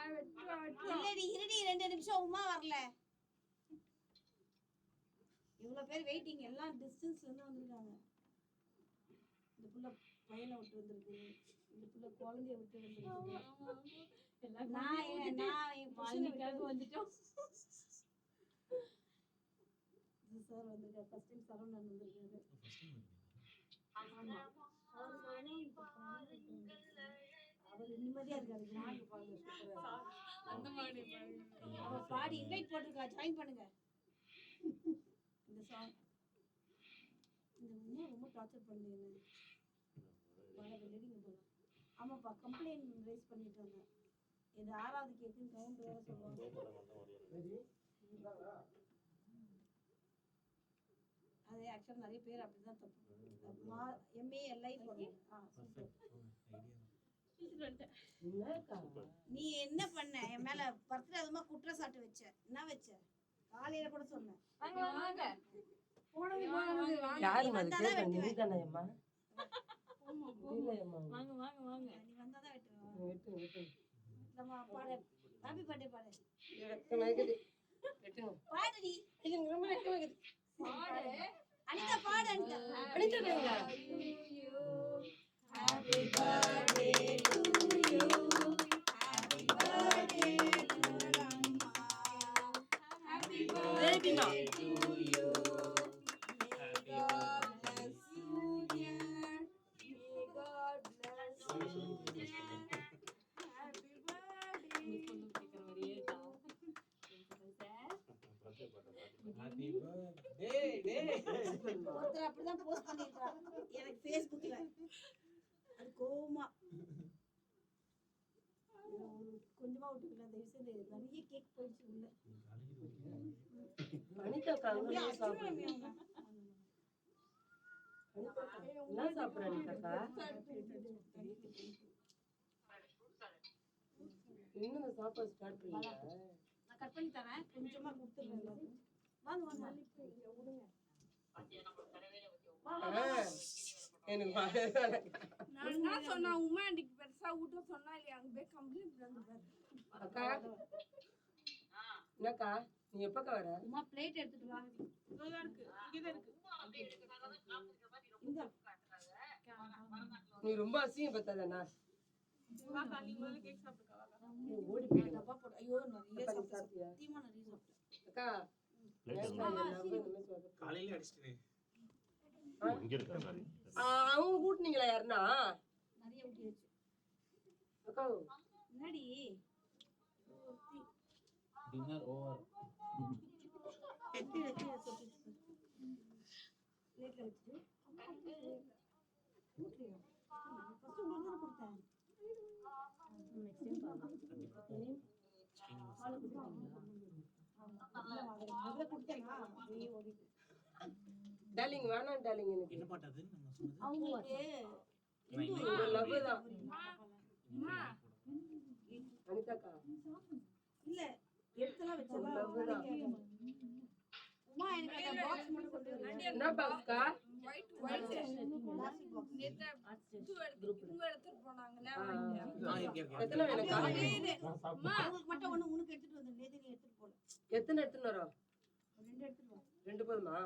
இல்லடி இருடி 2 நிமிஷம் உமா வரல. இவ்வளவு பேர் வெயிட்டிங், எல்லாம் டிஸ்டன்ஸ்ல இருந்து வந்திருக்காங்க. இந்த புள்ள பையனை விட்டு வந்திருக்கு, இந்த புள்ள குழந்தைய விட்டு வந்திருக்கு. நான் என் புருஷனுக்காக வந்துட்டோம். சார் வந்திருக்காரு, ஃபர்ஸ்ட் டைம் சரவணன் வந்திருக்காரு. அவர் நிம்மதியா இருக்காரு. அவர் பாடி இன்வைட் போட்டிருக்கா, ஜாயின் பண்ணுங்க. இந்த சாங் இந்த ரொம்ப டார்ச்சர் பண்ணுங்க. ஆமாப்பா, கம்ப்ளைண்ட் ரைஸ் பண்ணிட்டாங்க. இது 6வது கேக்குன்னு கவுண்ட் வேற சொல்லுவாங்க. அது ஆக்சுவலா நிறைய பேர் அப்படிதான் தப்பு. MALI நீ என்ன பண்ண? என் மேல பர்த்டே அதுமா குற்றச்சாட்டு வச்ச. என்ன வச்ச? காலையில கூட சொன்னேன். யாரு வந்து நீ தானே அம்மா? வாங்க வாங்க வாங்க, நீ வந்தாதான் வெட்டுவேன். நம்ம பாடு, ஹாப்பி பர்த்டே பாடு. பாடுடி, ரொம்ப வெக்கமாகுது. பாடு அனிதா, பாடு Anitha. Anitha Happy birthday to you. Happy birthday to Amma. Happy birthday to you. May God bless you, dear. May God bless you, dear. Happy birthday. ஒருத்தர் அப்படிதான் போஸ்ட் பண்ணிருக்காரு எனக்கு Facebookல. அது கோமா கொஞ்சமா விட்டுக்கலாம். தயவு செய்து நிறைய கேக் போயிடுச்சு உள்ள. அனிதா காலையில சாப்பிடுறேன். என்ன சாப்பிடுறேன் அனிதா? இன்னும் சாப்பாடு ஸ்டார்ட் பண்ணல. நான் கட் பண்ணி தரேன், கொஞ்சமா கொடுத்துறேன். வாங்க வாங்க விடுங்க. நான் என்ன சொன்னா, உமா ஆண்டிக்கு பெருசா ஊட்ட சொன்னா இல்லையா? அங்க போய் கம்ப்ளைண்ட் வந்துட்டாரு. அக்கா என்னக்கா, நீ எப்பக்கா வர? உமா பிளேட் எடுத்துட்டு வா. இதோ இருக்கு, இங்க இருக்கு. நீ ரொம்ப அசிங்கம் பத்தாதண்ணா. வா காலி முதல்ல கேக் சாப்பிடுங்க. ஓடி போய் டப்பா போடு. ஐயோ நிறைய சாப்பிட்டியா? தீமா நிறைய சாப்பிட்டேன். அக்கா காலையில அடிச்சிட்டே இங்க இருக்கா மாதிரி. அவங்க கூட்டினீங்களா யாருன்னா? நிறைய ஊட்டியாச்சு. அக்கா என்னடி டின்னர் ஓவர். எட்டி எட்டி சாப்பிட்டு பிளேட்ல வச்சிட்டு ஊட்டியா? ஃபர்ஸ்ட் உங்களுக்கு தான் கொடுத்தேன். நெக்ஸ்ட் டைம் பாருங்க. ஹால கொடுத்தீங்களா? டார்லிங் வேணாம் டார்லிங். எனக்கு என்ன பாட்டது நம்ம சொன்னது? அவங்களுக்கு லவ் தான். அனிதாக்கா இல்ல எடுத்தலாம் வெச்சலாம். உமா எனக்கு அந்த பாக்ஸ் மட்டும் கொண்டு வா. என்ன பாக்ஸ்க்கா? White plastic box. நேத்து குரூப்ல எடுத்துட்டு போனாங்கல. எத்தனை வேணும்க்கா? அம்மா உங்களுக்கு மட்டும் ஒண்ணு உனக்கு எடுத்துட்டு வந்து. நேத்து நீ எடுத்துட்டு போல. எத்தனை எடுத்துட்டு வரோம்? 2 எடுத்துட்டு வா. 2 போதுமா?